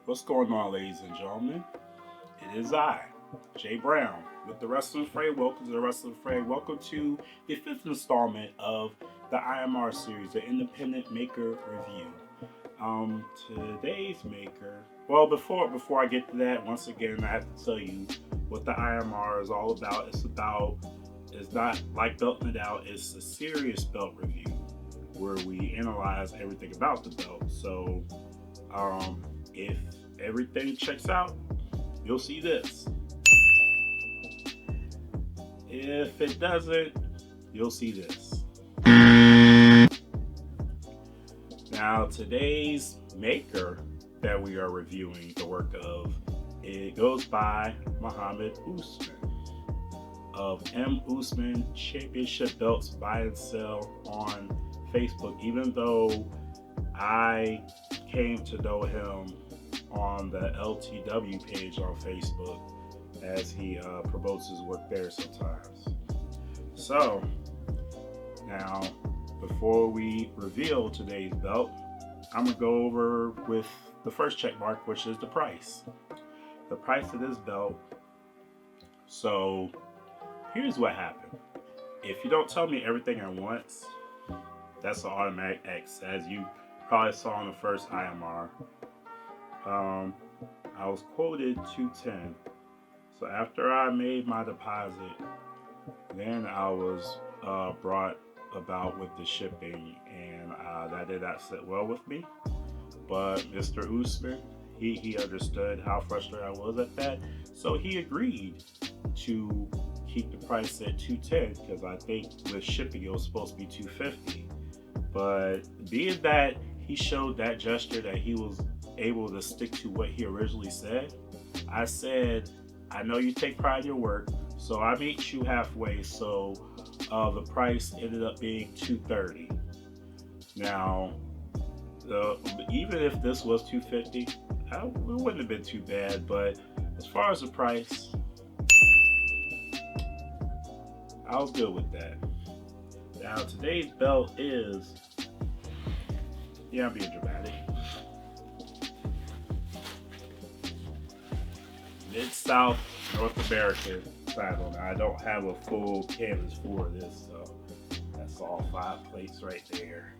What's going on, ladies and gentlemen? It is I, Jay Brown, with the Wrestling Fray. Welcome to the Wrestling Fray. Welcome to the fifth installment of the IMR series, the Independent Maker Review. Today's maker. Well, before I get to that, once again, I have to tell you what the IMR is all about. It's not like belting it out. It's a serious belt review where we analyze everything about the belt. So, if everything checks out, you'll see this. If it doesn't, you'll see this. Now, today's maker that we are reviewing the work of, it goes by Muhammad Usman of M. Usman Championship Belts Buy and Sell on Facebook, even though I came to know him on the LTW page on Facebook as he promotes his work there sometimes. So, now, before we reveal today's belt, I'm going to go over with the first check mark, which is the price. The price of this belt. So, here's what happened. If you don't tell me everything at once, that's an automatic X, as you probably saw in the first IMR. I was quoted $210. So after I made my deposit, then I was brought about with the shipping, and that did not sit well with me. But Mr. Usman, he understood how frustrated I was at that, so he agreed to keep the price at $210, because I think with shipping it was supposed to be $250. But being that he showed that gesture that he was able to stick to what he originally said, I said, I know you take pride in your work, so I meet you halfway. So the price ended up being $230. Now, even if this was $250, it wouldn't have been too bad. But as far as the price, I was good with that. Now, today's belt is, I'm being dramatic, Mid-South North American title. Now, I don't have a full canvas for this, so that's all 5 plates right there.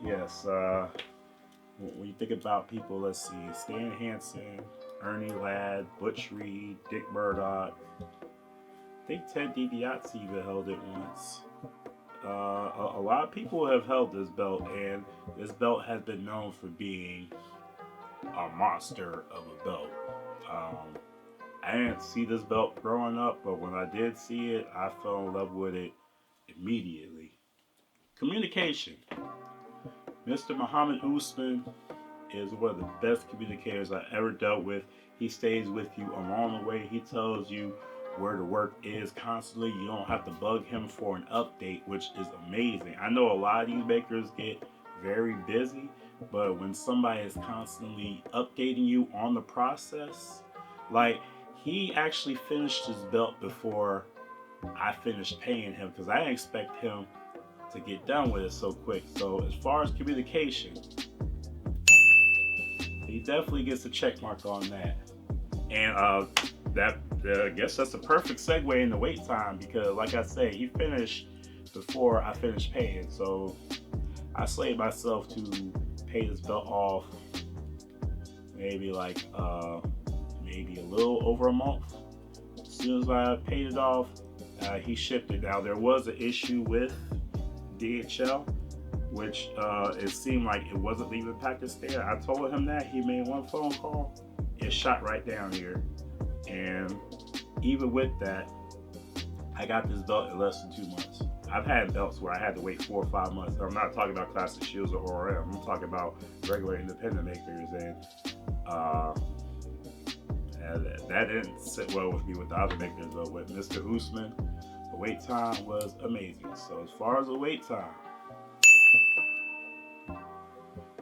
Yes, when you think about people, let's see, Stan Hansen, Ernie Ladd, Butch Reed, Dick Murdock. I think Ted DiBiase even held it once. A lot of people have held this belt, and this belt has been known for being a monster of a belt. I didn't see this belt growing up, but when I did see it, I fell in love with it immediately. Communication. Mr. Muhammad Usman is one of the best communicators I ever dealt with. He stays with you along the way. He tells you where the work is constantly. You don't have to bug him for an update, which is amazing. I know a lot of these makers get very busy, but when somebody is constantly updating you on the process, like, he actually finished his belt before I finished paying him, because I didn't expect him to get done with it so quick. So as far as communication, he definitely gets a check mark on that. And I guess that's a perfect segue into wait time, because like I say, he finished before I finished paying. So I slaved myself to pay this belt off maybe maybe a little over a month. As soon as I paid it off, he shipped it. Now, there was an issue with DHL, which it seemed like it wasn't leaving Pakistan. I told him that. He made one phone call. It shot right down here. And even with that, I got this belt in less than 2 months. I've had belts where I had to wait 4 or 5 months. I'm not talking about Classic Shields or ORM. I'm talking about regular independent makers. And that didn't sit well with me with the other makers, but with Mr. Usman, the wait time was amazing. So as far as the wait time,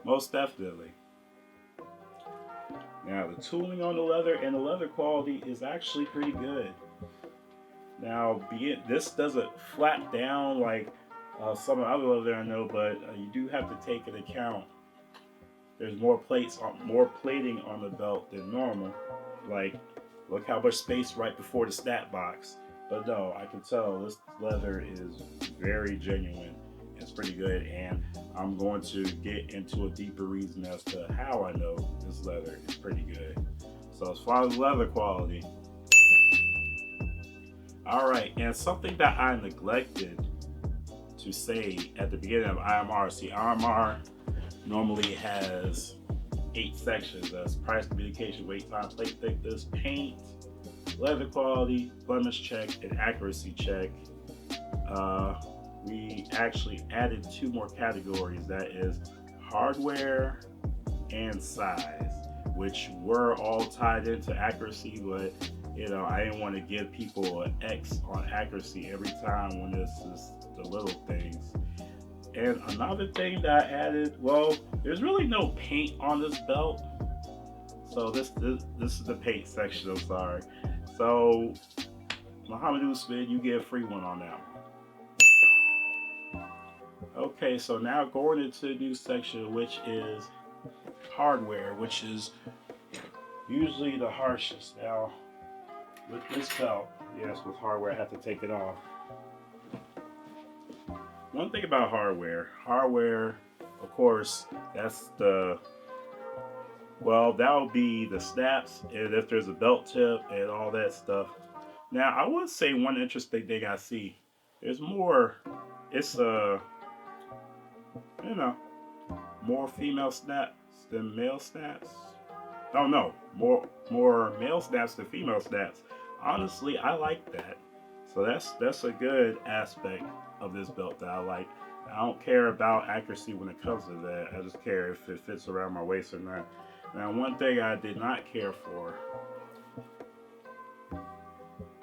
most definitely. Now, the tooling on the leather and the leather quality is actually pretty good. Now, this doesn't flap down like Some of the other leather I know, but you do have to take into account there's more more plating on the belt than normal. Like, look how much space right before the snap box. But no, I can tell this leather is very genuine. It's pretty good, and I'm going to get into a deeper reason as to how I know this leather is pretty good. So as far as leather quality, all right, and something that I neglected to say at the beginning of IMR. See, IMR normally has 8 sections. That's price, communication, weight, time, plate thickness, paint, leather quality, blemish check, and accuracy check. We actually added 2 more categories. That is hardware and size, which were all tied into accuracy, but I didn't want to give people an X on accuracy every time when this is the little things. And another thing that I added, well, there's really no paint on this belt. So this is the paint section, I'm sorry. So Muhammad Usman, you get a free one on that one. Okay, so now going into the new section, which is hardware, which is usually the harshest. Now, with this belt, yes, with hardware, I have to take it off. One thing about hardware, of course, that's that would be the snaps, and if there's a belt tip and all that stuff. Now, I would say one interesting thing I see, there's more, it's more female snaps than male snaps. Oh no, more male snaps than female snaps. Honestly, I like that. So that's a good aspect of this belt that I like. I don't care about accuracy when it comes to that. I just care if it fits around my waist or not. Now, one thing I did not care for,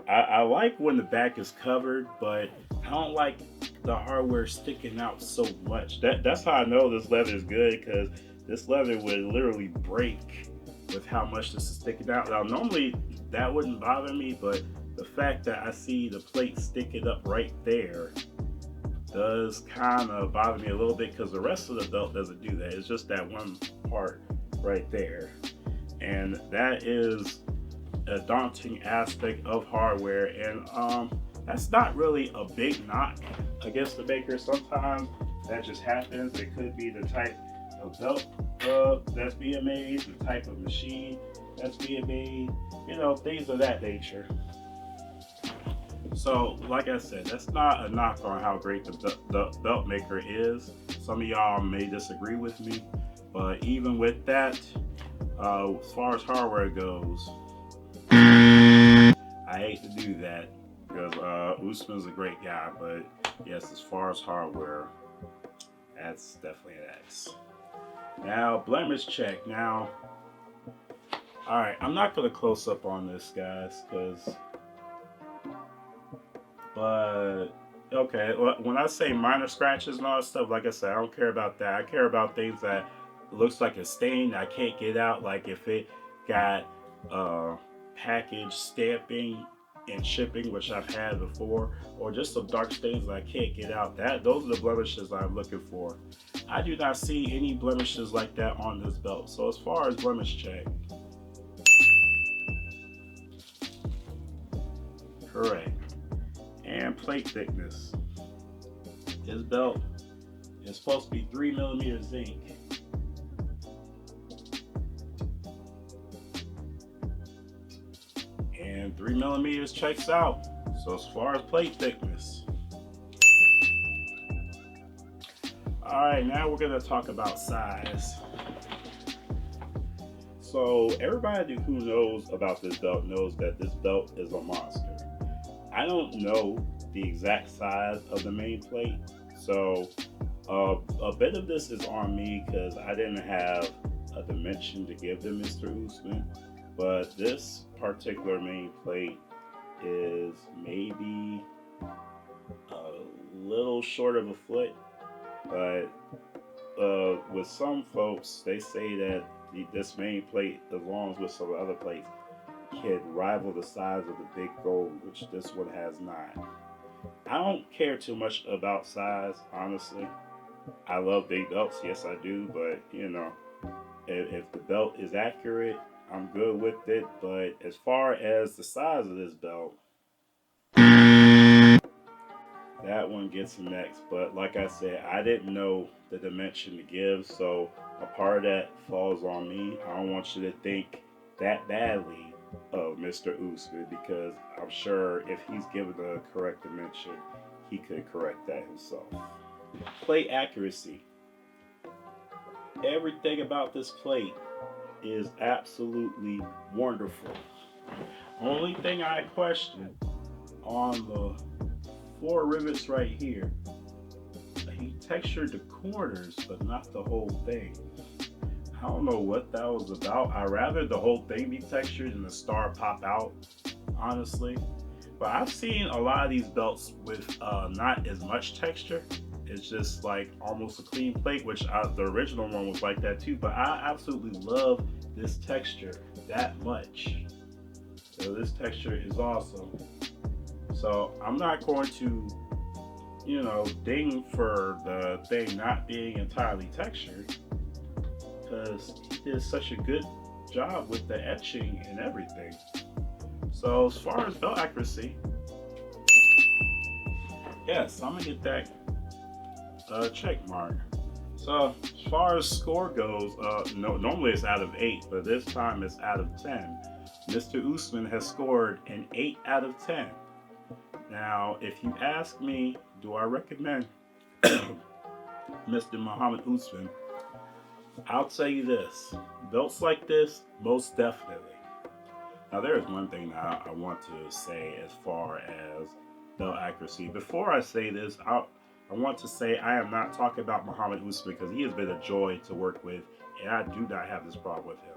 I like when the back is covered, but I don't like the hardware sticking out so much. That's how I know this leather is good, because this leather would literally break with how much this is sticking out. Now, normally that wouldn't bother me, but the fact that I see the plate sticking up right there does kind of bother me a little bit, because the rest of the belt doesn't do that. It's just that one part right there. And that is a daunting aspect of hardware, and that's not really a big knock against the maker. Sometimes that just happens. It could be the type of belt that's being made, the type of machine that's being made, things of that nature. So, like I said, that's not a knock on how great the belt maker is. Some of y'all may disagree with me, but even with that, as far as hardware goes, I hate to do that, because Usman's a great guy, but yes, as far as hardware, that's definitely an X. Now, blemish check. Now, all right, I'm not going to close up on this, guys, but okay, when I say minor scratches and all that stuff, like I said, I don't care about that. I care about things that looks like a stain I can't get out, like if it got package stamping and shipping, which I've had before, or just some dark stains that I can't get out. Those are the blemishes I'm looking for. I do not see any blemishes like that on this belt. So as far as blemish check, correct. And plate thickness. This belt is supposed to be 3mm zinc. And 3mm checks out. So as far as plate thickness. Alright, now we're going to talk about size. So everybody who knows about this belt knows that this belt is a monster. I don't know the exact size of the main plate, so a bit of this is on me, because I didn't have a dimension to give to Mr. Usman. But this particular main plate is maybe a little short of a foot, but with some folks, they say that this main plate, along with some other plates, can rival the size of the big gold, which this one has not. I don't care too much about size, honestly. I love big belts, yes I do, but you know, if the belt is accurate, I'm good with it. But as far as the size of this belt, that one gets next. But like I said, I didn't know the dimension to give, so a part of that falls on me. I don't want you to think that badly of Mr. Usman because I'm sure if he's given the correct dimension, he could correct that himself. Plate accuracy. Everything about this plate is absolutely wonderful. Only thing I question on the 4 rivets right here, he textured the corners but not the whole thing. I don't know what that was about. I'd rather the whole thing be textured and the star pop out, honestly. But I've seen a lot of these belts with not as much texture. It's just like almost a clean plate, which the original one was like that too. But I absolutely love this texture that much. So this texture is awesome. So I'm not going to, you know, ding for the thing not being entirely textured because he did such a good job with the etching and everything. So as far as belt accuracy, yes, I'm gonna get that check mark. So as far as score goes, normally it's out of 8, but this time it's out of 10. Mr. Usman has scored an 8 out of 10. Now, if you ask me, do I recommend Mr. Muhammad Usman? I'll tell you this, belts like this, most definitely. Now, there is one thing that I want to say as far as belt accuracy. Before I say this, I want to say I am not talking about Muhammad Usman because he has been a joy to work with, and I do not have this problem with him.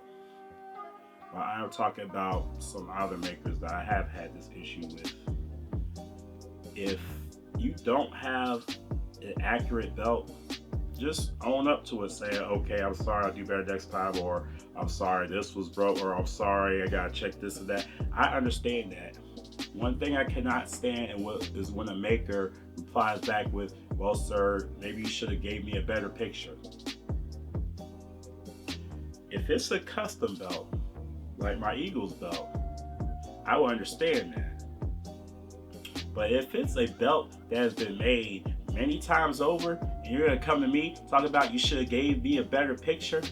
But I am talking about some other makers that I have had this issue with. If you don't have an accurate belt, just own up to it. Say, okay, I'm sorry, I'll do better next time, or I'm sorry, this was broke, or I'm sorry, I gotta check this and that. I understand that. One thing I cannot stand is when a maker replies back with, well, sir, maybe you should have gave me a better picture. If it's a custom belt, like my Eagles belt, I will understand that. But if it's a belt that has been made many times over, and you're gonna come to me talk about you should have gave me a better picture,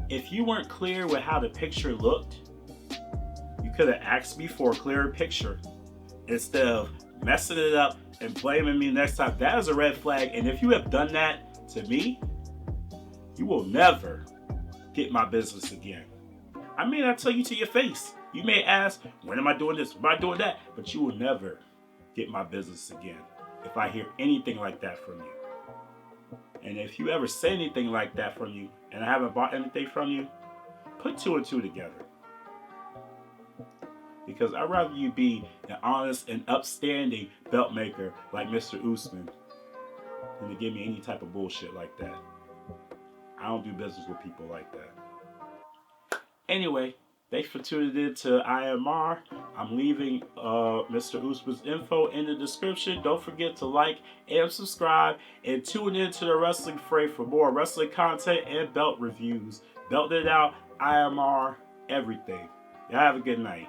if you weren't clear with how the picture looked, you could have asked me for a clearer picture instead of messing it up and blaming me next time. That is a red flag, and if you have done that to me, you will never get my business again. I may not tell you to your face. You may ask, when am I doing this? When am I doing that? But you will never get my business again if I hear anything like that from you. And if you ever say anything like that from you and I haven't bought anything from you, put 2 and 2 together. Because I'd rather you be an honest and upstanding belt maker like Mr. Usman than to give me any type of bullshit like that. I don't do business with people like that. Anyway, thanks for tuning in to IMR. I'm leaving Mr. Usman's info in the description. Don't forget to like and subscribe and tune in to the Wrestling Fray for more wrestling content and belt reviews. Belt it out, IMR, everything. Y'all have a good night.